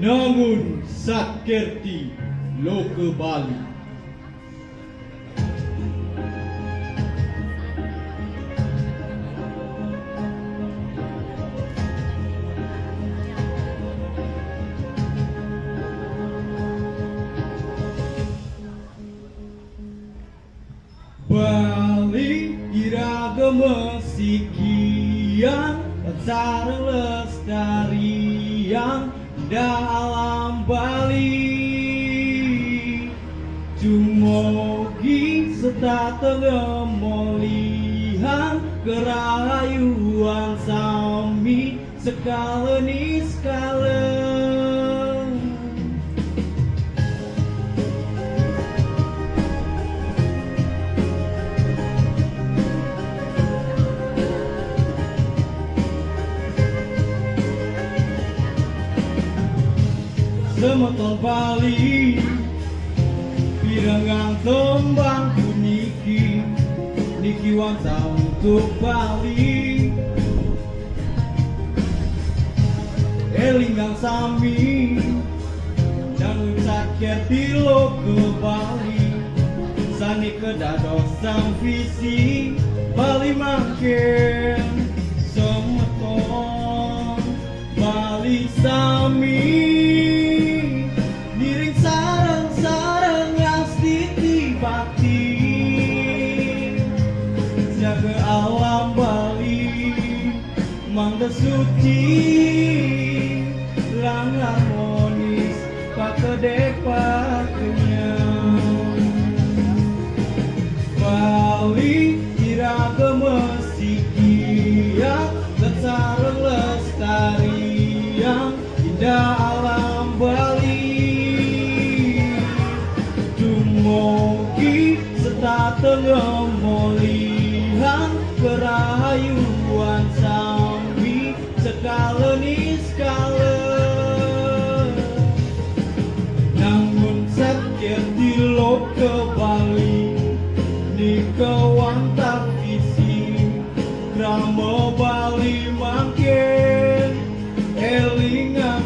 Namun Sakerti Loka Bali. Bali iragama sikian sareng lestarian dalam Bali Jumogi serta tengemolihan kerayuan sami sekala ni skala Semeton Bali Pirengang tembang niki Niki wansa untuk Bali Elingang sami Dan Sakerti Loka Bali Sani kedados sang visi Bali makin Semeton Bali sami jaga alam Bali mangga suci lang harmonis pakede pakenyang Bali iragama sikian sareng lestarian indah alam Bali Dumogi serta tengemolihan kerayuan sami sekala ni skala namun Sakerti Loka Bali ni kawanta visi krama Bali makin elingan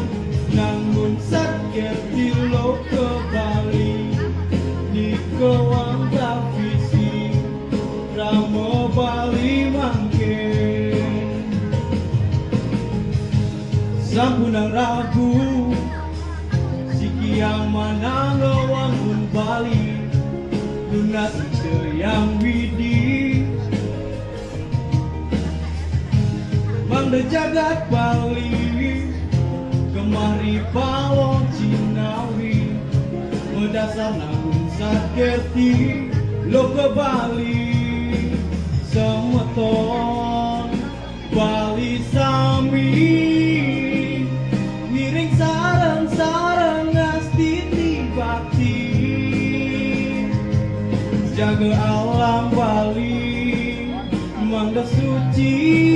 namun Sakerti Loka Bali ni kawanta visi krama Bali mangkin Sampunang ragu Sikiang manang wangun Bali Lunas yang widi Mangda jagat Bali Kemari palong Cinawi Medasar namun Sakerti Loka Bali Semeton Bali sami Miring sareng-sareng ngastiti bakti Jaga alam Bali mangga suci